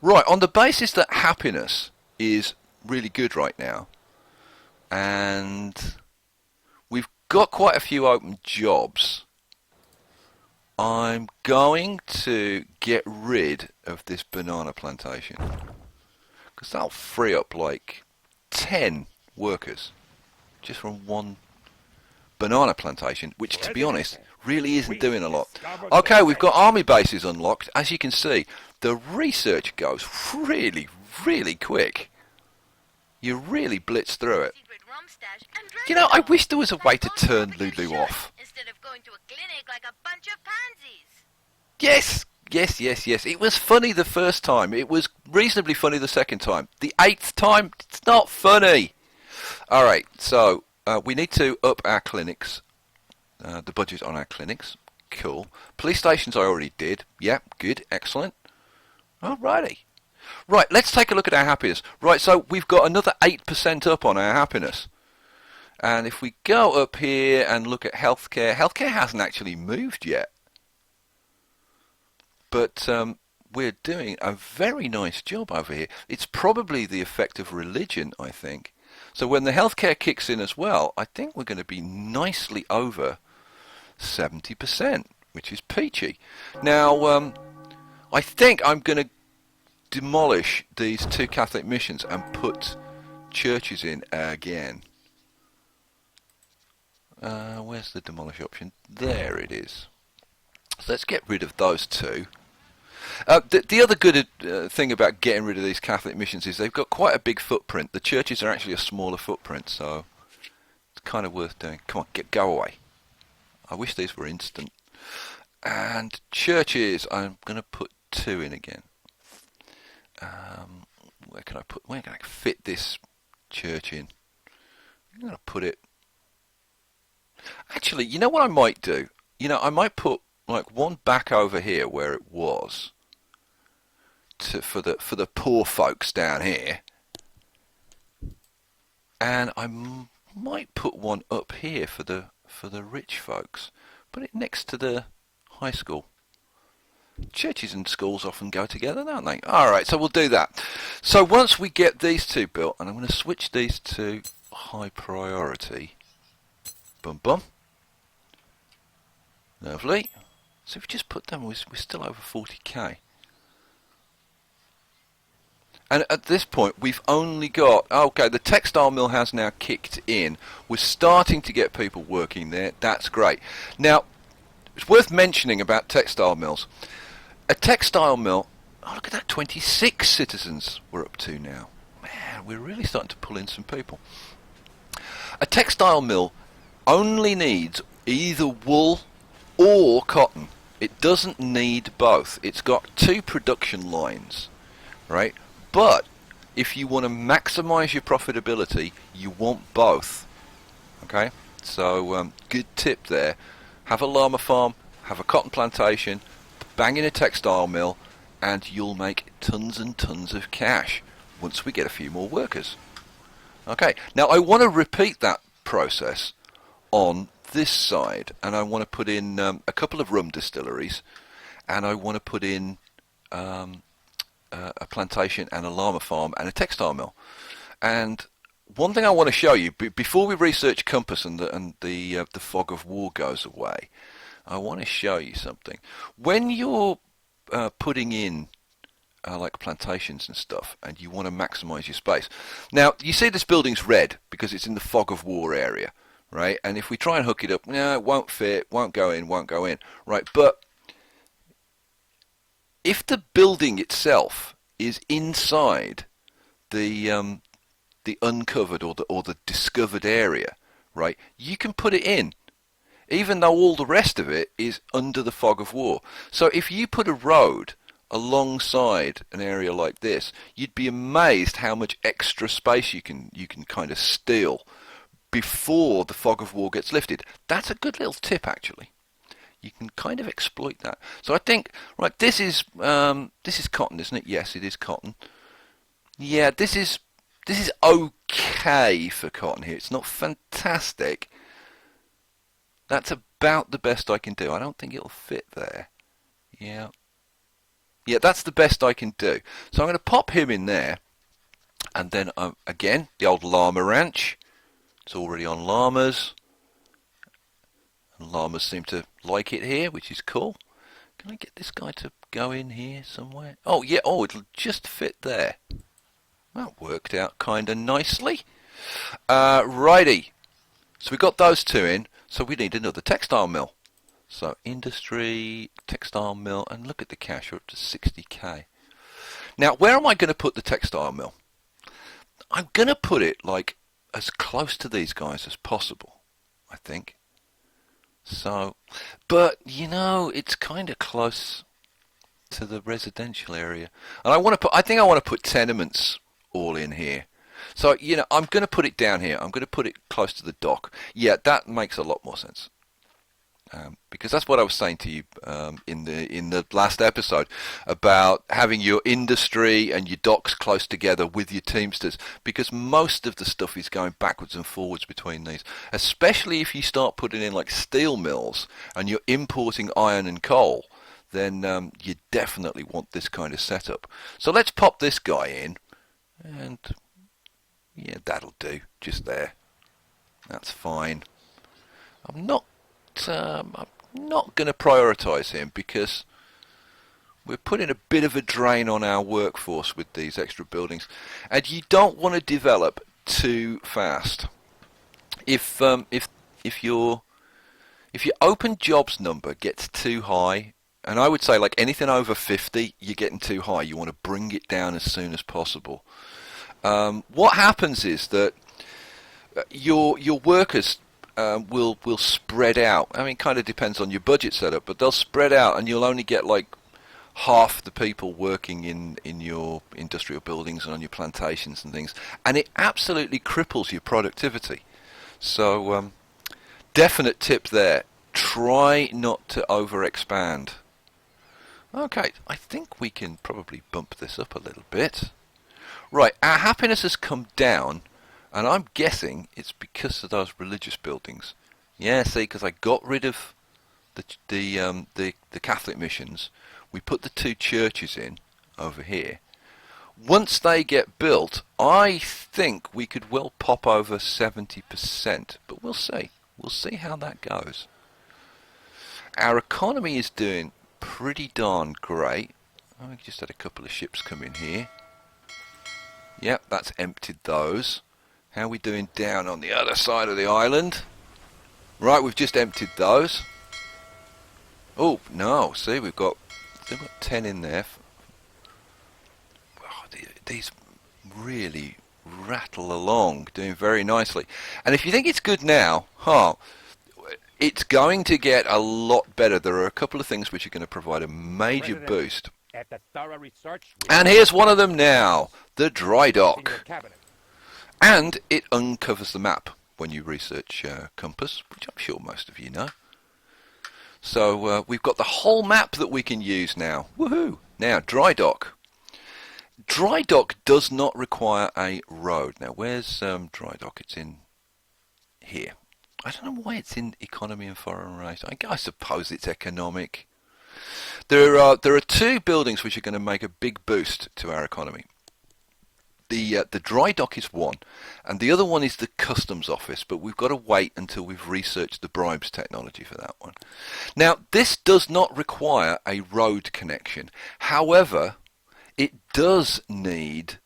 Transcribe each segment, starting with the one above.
Right, on the basis that happiness is really good right now, and we've got quite a few open jobs, I'm going to get rid of this banana plantation, because that'll free up like 10 workers just from one banana plantation, which, to be honest, really isn't doing a lot. Okay, we've got army bases unlocked. As you can see, the research goes really, really quick. You really blitz through it. You know, I wish there was a way to turn Lulu off. Instead of going to a clinic like a bunch of pansies. Yes, yes, yes, yes. It was funny the first time. It was reasonably funny the second time. The 8th time, it's not funny. All right, so we need to up our clinics, the budget on our clinics. Cool. Police stations I already did. Yeah, good, excellent. Alrighty. Right, let's take a look at our happiness. Right, so we've got another 8% up on our happiness. And if we go up here and look at healthcare, healthcare hasn't actually moved yet. But we're doing a very nice job over here. It's probably the effect of religion, I think. So when the healthcare kicks in as well, I think we're going to be nicely over 70%, which is peachy. Now, I think I'm going to demolish these 2 Catholic missions and put churches in again. Where's the demolish option? There it is. So let's get rid of those 2. The other good thing about getting rid of these Catholic missions is they've got quite a big footprint. The churches are actually a smaller footprint, so it's kind of worth doing. Come on, go away. I wish these were instant. And churches, I'm going to put 2 in again. Where can I fit this church in? I'm going to put it... Actually, you know what I might do? You know, I might put like one back over here where it was for the poor folks down here, and I might put one up here for the rich folks. Put it next to the high school. Churches and schools often go together, don't they? Alright, so we'll do that. So once we get these 2 built, and I'm going to switch these to high priority. Bum bum. Lovely. So if we just put them, we're still over 40k. And at this point, we've only got... Okay, the textile mill has now kicked in. We're starting to get people working there. That's great. Now, it's worth mentioning about textile mills. A textile mill... Oh, look at that, 26 citizens we're up to now. Man, we're really starting to pull in some people. A textile mill only needs either wool or cotton. It doesn't need both. It's got 2 production lines, right? But if you want to maximize your profitability, you want both. Okay? So good tip there. Have a llama farm, have a cotton plantation, bang in a textile mill, and you'll make tons and tons of cash once we get a few more workers. Okay, now I want to repeat that process on this side, and I want to put in a couple of rum distilleries, and I want to put in a plantation and a llama farm and a textile mill. And one thing I want to show you before we research compass and the fog of war goes away, I want to show you something. When you're putting in like plantations and stuff, and you want to maximize your space. Now, you see this building's red because it's in the fog of war area, right? And if we try and hook it up, no, it won't fit, won't go in, right? But if the building itself is inside the uncovered or the discovered area, right, you can put it in, even though all the rest of it is under the fog of war. So if you put a road alongside an area like this, you'd be amazed how much extra space you can kind of steal before the fog of war gets lifted. That's a good little tip, actually. You can kind of exploit that. So I think, right, this is cotton, isn't it? Yes, it is cotton. Yeah, this is okay for cotton here. It's not fantastic. That's about the best I can do. I don't think it'll fit there. Yeah. Yeah, that's the best I can do. So I'm going to pop him in there. And then, again, the old llama ranch. It's already on llamas. And llamas seem to like it here, which is cool. Can I get this guy to go in here somewhere? Oh, yeah. Oh, it'll just fit there. That worked out kind of nicely. Righty. So we got those two in. So we need another textile mill. So industry, textile mill, and look at the cash. We're up to 60k. Now, where am I going to put the textile mill? I'm going to put it like as close to these guys as possible, I think. So, but you know, it's kind of close to the residential area, and I think I want to put tenements all in here. So, you know, I'm going to put it down here. I'm going to put it close to the dock. Yeah, that makes a lot more sense. Because that's what I was saying to you in the last episode about having your industry and your docks close together with your teamsters, because most of the stuff is going backwards and forwards between these, especially if you start putting in like steel mills and you're importing iron and coal. Then you definitely want this kind of setup. So let's pop this guy in, and yeah, that'll do just there. That's fine. I'm not going to prioritise him because we're putting a bit of a drain on our workforce with these extra buildings, and you don't want to develop too fast. If your open jobs number gets too high, and I would say like anything over 50, you're getting too high. You want to bring it down as soon as possible. What happens is that your workers will spread out. I mean, kind of depends on your budget setup, but they'll spread out, and you'll only get like half the people working in your industrial buildings and on your plantations and things, and it absolutely cripples your productivity. So, definite tip there: try not to overexpand. Okay, I think we can probably bump this up a little bit. Right, our happiness has come down. And I'm guessing it's because of those religious buildings. Yeah, see, because I got rid of the Catholic missions. We put the two churches in over here. Once they get built, I think we could well pop over 70%. But we'll see. We'll see how that goes. Our economy is doing pretty darn great. I just had a couple of ships come in here. Yep, that's emptied those. How are we doing down on the other side of the island? Right, we've just emptied those. Oh, no, see, we've got 10 in there. Oh, these really rattle along, doing very nicely. And if you think it's good now, it's going to get a lot better. There are a couple of things which are going to provide a major boost. And here's one of them now, the dry dock. And it uncovers the map when you research Compass, which I'm sure most of you know. So we've got the whole map that we can use now. Woohoo! Now, dry dock. Dry dock does not require a road. Now, where's dry dock? It's in here. I don't know why it's in economy and foreign race. I suppose it's economic. There are two buildings which are going to make a big boost to our economy. The dry dock is one, and the other one is the customs office, but we've got to wait until we've researched the bribes technology for that one. Now, this does not require a road connection. However, it does need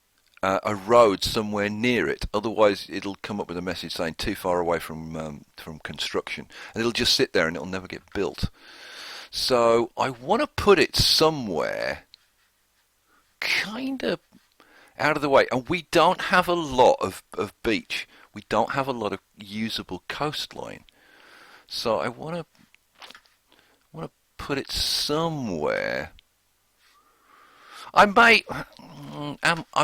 a road somewhere near it. Otherwise, it'll come up with a message saying too far away from construction, and it'll just sit there and it'll never get built. So I want to put it somewhere kind of out of the way, and we don't have a lot of beach. We don't have a lot of usable coastline, so I want to put it somewhere. I'm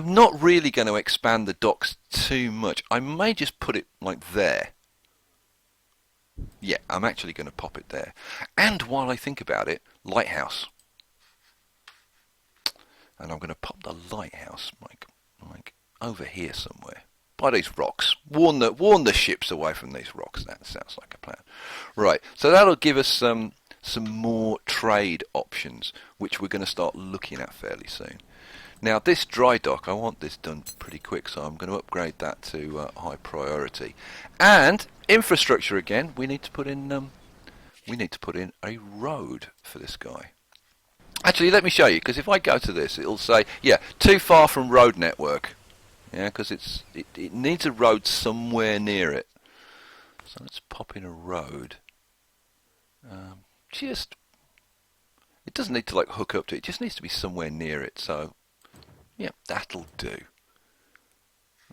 not really going to expand the docks too much. I may just put it like there. Yeah, I'm actually going to pop it there. And while I think about it, lighthouse. And I'm going to pop the lighthouse like over here somewhere by these rocks. Warn the ships away from these rocks. That sounds like a plan. Right, so that'll give us some more trade options, which we're going to start looking at fairly soon. Now this dry dock, I want this done pretty quick, so I'm going to upgrade that to high priority. And infrastructure again, we need to put in a road for this guy. Actually, let me show you, because if I go to this, it'll say, yeah, too far from road network. Yeah, because it needs a road somewhere near it. So let's pop in a road. It doesn't need to like hook up to it. It just needs to be somewhere near it. So, yeah, that'll do.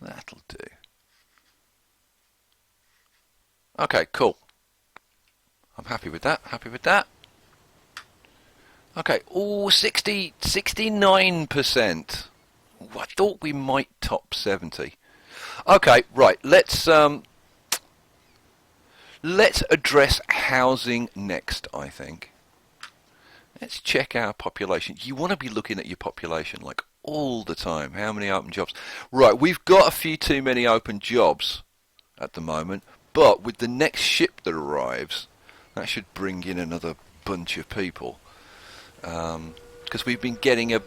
That'll do. Okay, cool. I'm happy with that. Happy with that. Okay, 69%. I thought we might top 70. Okay, right. Let's address housing next, I think. Let's check our population. You want to be looking at your population like all the time. How many open jobs? Right, we've got a few too many open jobs at the moment, but with the next ship that arrives, that should bring in another bunch of people. Because we've been getting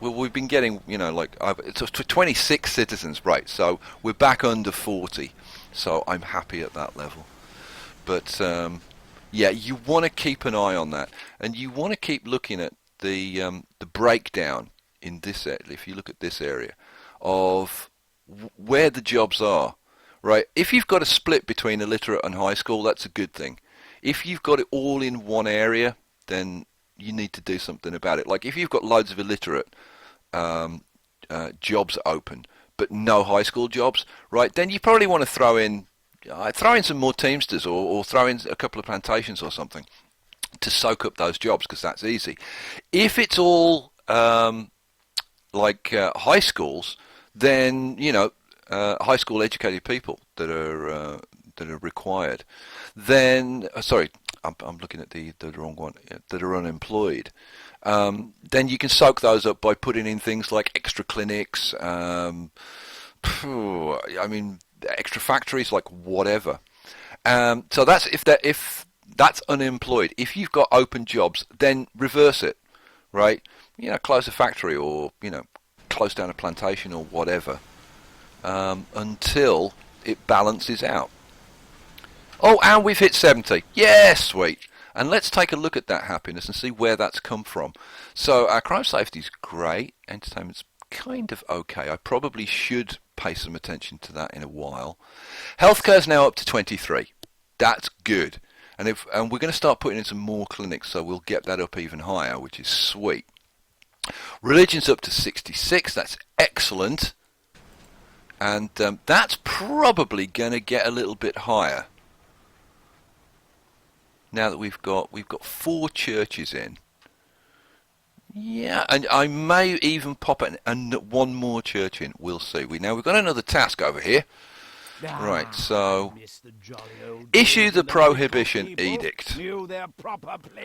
we've been getting, like, it's 26 citizens, right, so we're back under 40, so I'm happy at that level. But, yeah, you want to keep an eye on that, and you want to keep looking at the breakdown in this area, if you look at this area, of where the jobs are, right? If you've got a split between illiterate and high school, that's a good thing. If you've got it all in one area, then you need to do something about it. Like if you've got loads of illiterate jobs open, but no high school jobs, right? Then you probably want to throw in some more Teamsters or throw in a couple of plantations or something to soak up those jobs, because that's easy. If it's all high schools, then high school educated people that are required. Then sorry. I'm looking at the wrong one, that are unemployed. Then you can soak those up by putting in things like extra clinics, extra factories, like whatever. So that's if that's unemployed. If you've got open jobs, then reverse it, right? Close a factory or, close down a plantation or whatever, until it balances out. Oh, and we've hit 70. Yeah, sweet. And let's take a look at that happiness and see where that's come from. So our crime safety is great. Entertainment's kind of okay. I probably should pay some attention to that in a while. Healthcare's now up to 23. That's good. And we're going to start putting in some more clinics, so we'll get that up even higher, which is sweet. Religion's up to 66. That's excellent. And that's probably going to get a little bit higher. Now that we've got 4 churches in. Yeah, and I may even pop one more church in. We'll see. We've got another task over here. Right, so issue the Prohibition Edict.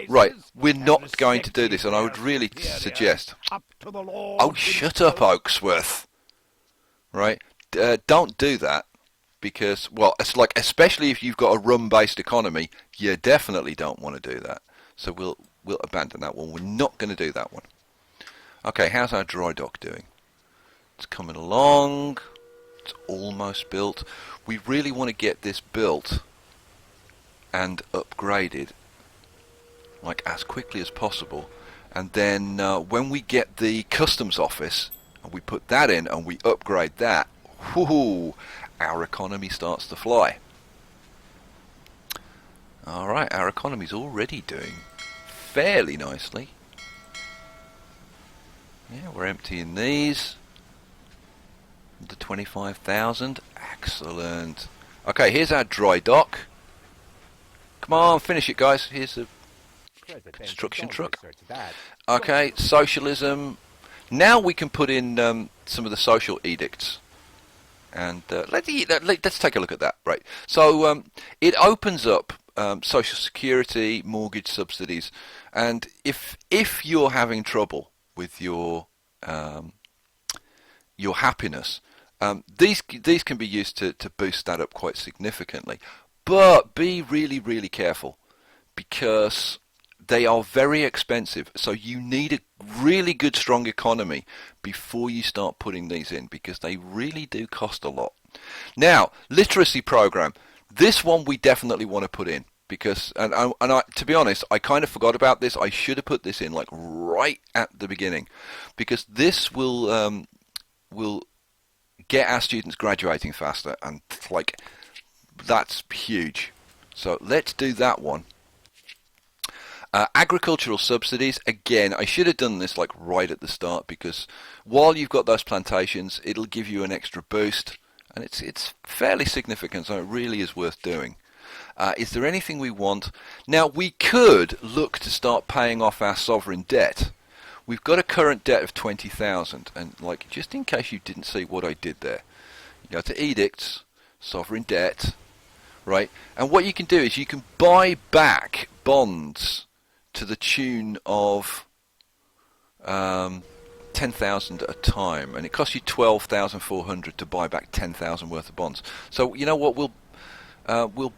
Right, we're not going to do this, and I would really suggest... Oh, shut up, Oaksworth. Right, don't do that. Because, well, it's like, especially if you've got a rum-based economy, you definitely don't want to do that. So we'll abandon that one. We're not going to do that one. Okay, how's our dry dock doing? It's coming along. It's almost built. We really want to get this built and upgraded, like, as quickly as possible. And then when we get the customs office, and we put that in and we upgrade that, whoo, our economy starts to fly. Alright, our economy's already doing fairly nicely. Yeah, we're emptying these. The 25,000. Excellent. Okay, here's our dry dock. Come on, finish it, guys. Here's the construction truck. Okay, socialism. Now we can put in some of the social edicts. And let's take a look at that. Right. So it opens up Social Security, mortgage subsidies, and if you're having trouble with your happiness, these can be used to boost that up quite significantly. But be really, really careful, because they are very expensive, so you need a really good strong economy before you start putting these in, because they really do cost a lot. Now, literacy program, this one we definitely want to put in, because to be honest, I kind of forgot about this. I should have put this in like right at the beginning, because this will get our students graduating faster, and like that's huge. So let's do that one. Agricultural subsidies, again, I should have done this like right at the start, because while you've got those plantations, it'll give you an extra boost, and it's fairly significant, so it really is worth doing. Is there anything we want? Now, we could look to start paying off our sovereign debt. We've got a current debt of 20,000, and like just in case you didn't see what I did there, you go to edicts, sovereign debt, right? And what you can do is you can buy back bonds to the tune of 10,000 at a time, and it costs you 12,400 to buy back 10,000 worth of bonds. So you know what, we'll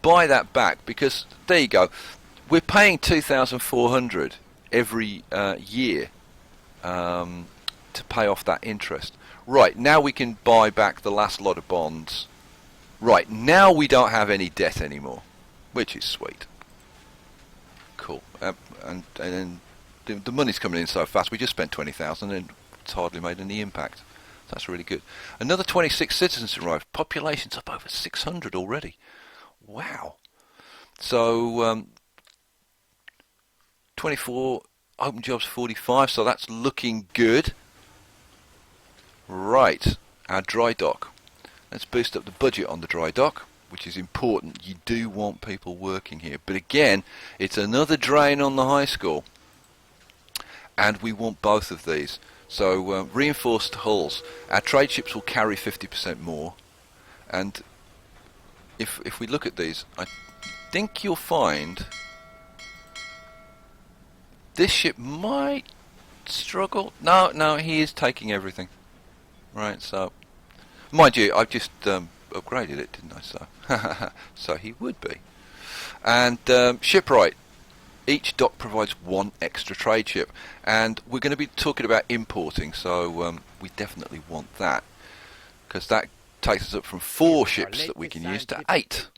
buy that back, because there you go, we're paying 2,400 every year to pay off that interest. Right, now we can buy back the last lot of bonds. Right, now we don't have any debt anymore, which is sweet. Cool. And then the money's coming in so fast. We just spent 20,000 and it's hardly made any impact. That's really good. Another 26 citizens arrived. Population's up over 600 already. Wow. So 24 open jobs, 45. So that's looking good. Right. Our dry dock. Let's boost up the budget on the dry dock, which is important. You do want people working here. But again, it's another drain on the high school. And we want both of these. So reinforced hulls. Our trade ships will carry 50% more. And if we look at these, I think you'll find this ship might struggle. No, he is taking everything. Right, so mind you, I've just upgraded it, didn't I? So so he would be. And shipwright. Each dock provides one extra trade ship, and we're going to be talking about importing, so we definitely want that, because that takes us up from 4 ships that we can use to 8.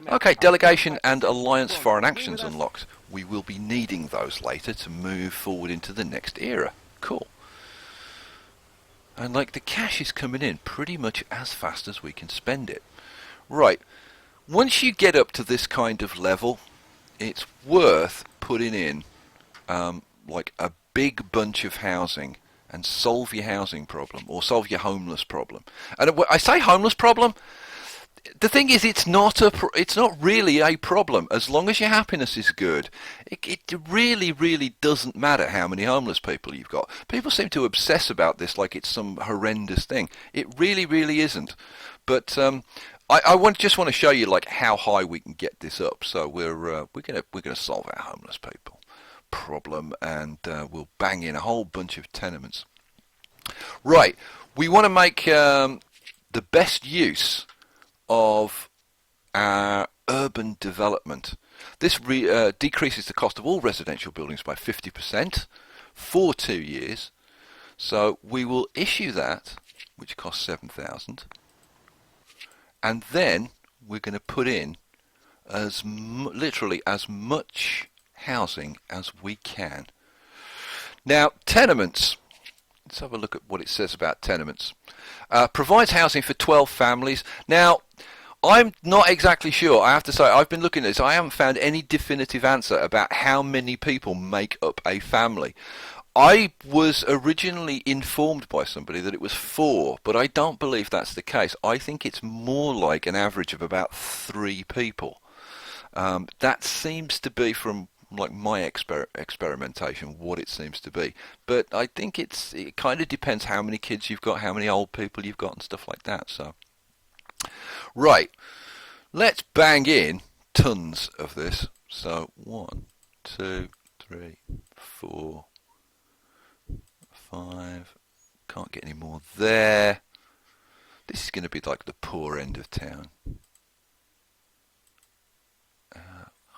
Okay, delegation and alliance foreign actions unlocked. We will be needing those later to move forward into the next era. Cool. And like the cash is coming in pretty much as fast as we can spend it. Right, once you get up to this kind of level, it's worth putting in like a big bunch of housing and solve your housing problem, or solve your homeless problem. And I say homeless problem, the thing is, it's not really a problem as long as your happiness is good. It really doesn't matter how many homeless people you've got. People seem to obsess about this like it's some horrendous thing. It really isn't. But I just want to show you like how high we can get this up. So we're gonna solve our homeless people problem, and we'll bang in a whole bunch of tenements. Right, we want to make the best use of our urban development. This decreases the cost of all residential buildings by 50% for 2 years. So we will issue that, which costs 7,000, and then we're going to put in literally as much housing as we can. Now, tenements. Let's have a look at what it says about tenements. Provides housing for 12 families. Now, I'm not exactly sure. I have to say, I've been looking at this. I haven't found any definitive answer about how many people make up a family. I was originally informed by somebody that it was 4, but I don't believe that's the case. I think it's more like an average of about 3 people. That seems to be, from like my experimentation, what it seems to be. But I think it kind of depends how many kids you've got, how many old people you've got, and stuff like that. So, right, let's bang in tons of this. So 1, 2, 3, 4, 5. Can't get any more there. This is going to be like the poor end of town.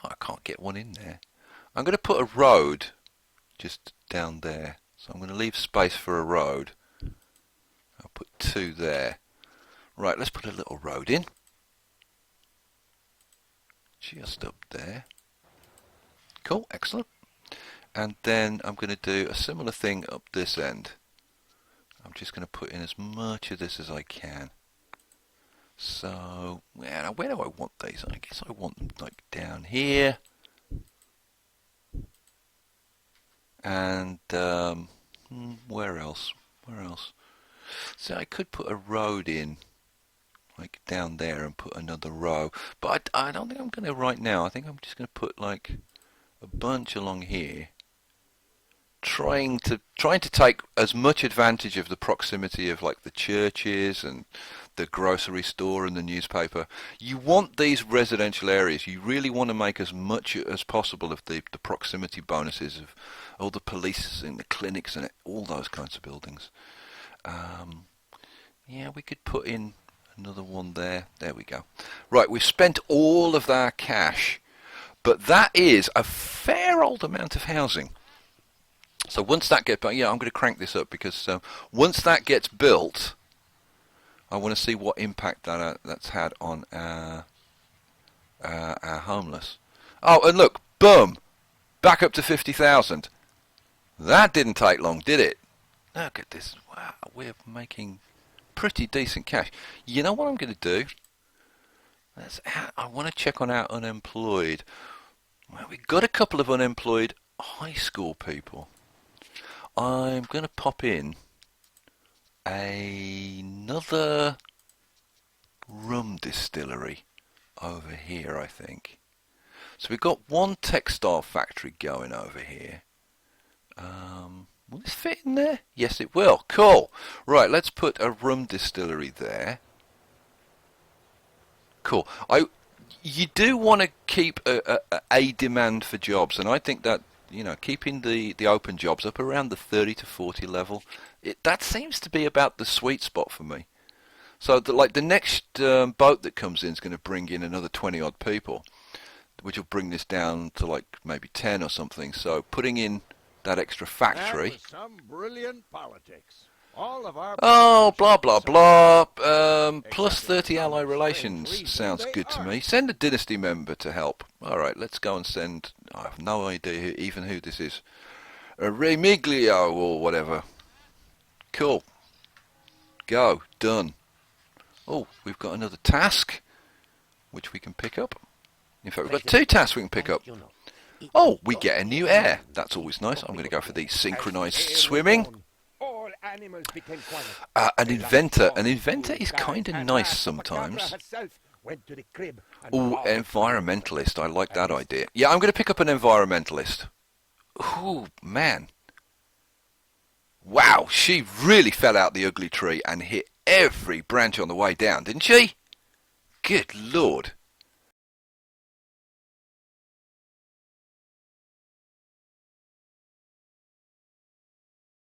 I can't get one in there. I'm going to put a road just down there. So I'm going to leave space for a road. I'll put 2 there. Right, let's put a little road in. Just up there. Cool, excellent. And then I'm going to do a similar thing up this end. I'm just going to put in as much of this as I can. So, yeah, where do I want these? I guess I want them like down here. And where else? Where else? So I could put a road in like down there and put another row. But I don't think I'm going to right now. I think I'm just going to put like a bunch along here. Trying to take as much advantage of the proximity of like the churches and the grocery store and the newspaper. You want these residential areas. You really want to make as much as possible of the proximity bonuses of all the police and the clinics and all those kinds of buildings. Yeah, we could put in another one there. There we go. Right, we've spent all of our cash, but that is a fair old amount of housing. So once that gets, yeah, I'm going to crank this up because once that gets built, I want to see what impact that's had on our homeless. Oh, and look, boom, back up to 50,000. That didn't take long, did it? Look at this. Wow, we're making pretty decent cash. You know what I'm going to do? I want to check on our unemployed. Well, we've got a couple of unemployed high school people. I'm going to pop in another rum distillery over here, I think. So we've got one textile factory going over here. Will this fit in there? Yes, it will. Cool. Right, let's put a rum distillery there. Cool. You do want to keep a demand for jobs, and I think that, you know, keeping the open jobs up around the 30 to 40 level, that seems to be about the sweet spot for me. So the next boat that comes in is going to bring in another 20 odd people, which will bring this down to like maybe 10 or something. So putting in that extra factory. That was some brilliant politics. All of our Blah blah blah. Plus 30 ally relations sounds good to me. Send a Dynasty member to help. All right, let's go and send. I have no idea even who this is. Remiglio or whatever. Cool. Go. Done. Oh, we've got another task, which we can pick up. In fact, we've got 2 tasks we can pick up. Oh, we get a new heir. That's always nice. I'm going to go for the synchronized swimming. An inventor. An inventor is kind of nice sometimes. Oh, environmentalist. I like that idea. Yeah, I'm going to pick up an environmentalist. Ooh, man. Wow, she really fell out the ugly tree and hit every branch on the way down, didn't she? Good Lord.